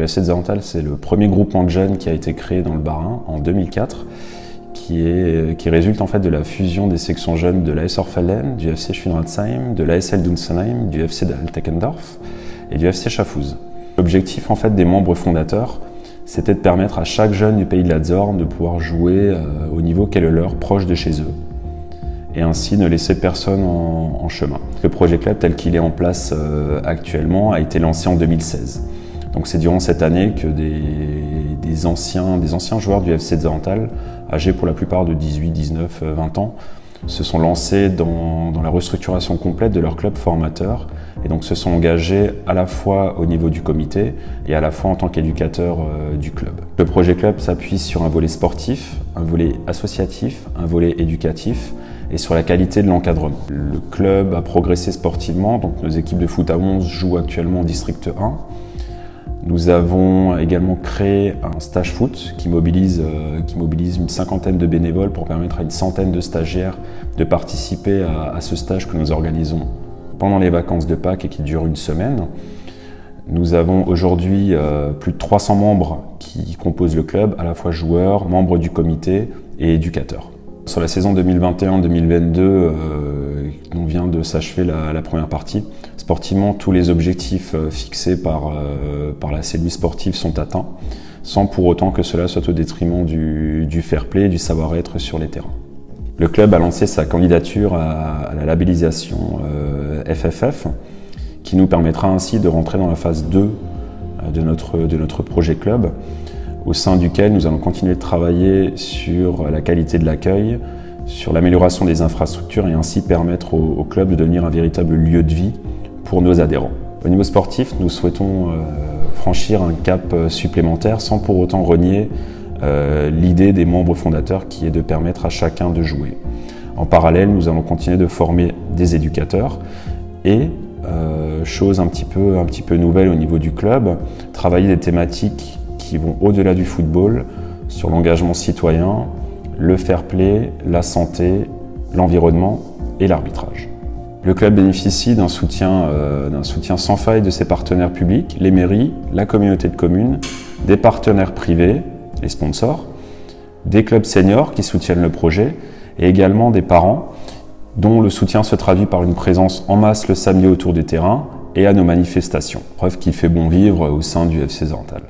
le FC Zarenthal, c'est le premier groupement de jeunes qui a été créé dans le Bas-Rhin en 2004, qui résulte en fait de la fusion des sections jeunes de l'AS Orfalden, du FC Schwinratsheim, de l'ASL Dunsenheim, du FC Altekendorf et du FC Schaffhouse. L'objectif en fait des membres fondateurs, c'était de permettre à chaque jeune du pays de la Zorn de pouvoir jouer au niveau qu'est le leur, proche de chez eux, et ainsi ne laisser personne en chemin. Le projet club tel qu'il est en place actuellement a été lancé en 2016. Donc c'est durant cette année que des anciens joueurs du FC Zarenthal, âgés pour la plupart de 18, 19, 20 ans, se sont lancés dans la restructuration complète de leur club formateur et donc se sont engagés à la fois au niveau du comité et à la fois en tant qu'éducateurs du club. Le projet club s'appuie sur un volet sportif, un volet associatif, un volet éducatif et sur la qualité de l'encadrement. Le club a progressé sportivement, donc nos équipes de foot à 11 jouent actuellement en district 1. Nous avons également créé un stage foot qui mobilise une cinquantaine de bénévoles pour permettre à une centaine de stagiaires de participer à ce stage que nous organisons pendant les vacances de Pâques et qui dure une semaine. Nous avons aujourd'hui plus de 300 membres qui composent le club, à la fois joueurs, membres du comité et éducateurs. Sur la saison 2021-2022, on vient de s'achever la première partie. Sportivement, tous les objectifs fixés par la cellule sportive sont atteints, sans pour autant que cela soit au détriment du fair play et du savoir-être sur les terrains. Le club a lancé sa candidature à la labellisation FFF, qui nous permettra ainsi de rentrer dans la phase 2 de notre projet club, au sein duquel nous allons continuer de travailler sur la qualité de l'accueil, sur l'amélioration des infrastructures et ainsi permettre au club de devenir un véritable lieu de vie pour nos adhérents. Au niveau sportif, nous souhaitons franchir un cap supplémentaire sans pour autant renier l'idée des membres fondateurs qui est de permettre à chacun de jouer. En parallèle, nous allons continuer de former des éducateurs et, chose un petit peu nouvelle au niveau du club, travailler des thématiques qui vont au-delà du football, sur l'engagement citoyen, le fair play, la santé, l'environnement et l'arbitrage. Le club bénéficie d'un soutien sans faille de ses partenaires publics, les mairies, la communauté de communes, des partenaires privés, les sponsors, des clubs seniors qui soutiennent le projet et également des parents dont le soutien se traduit par une présence en masse le samedi autour du terrain et à nos manifestations. Preuve qu'il fait bon vivre au sein du FC Zarenthal.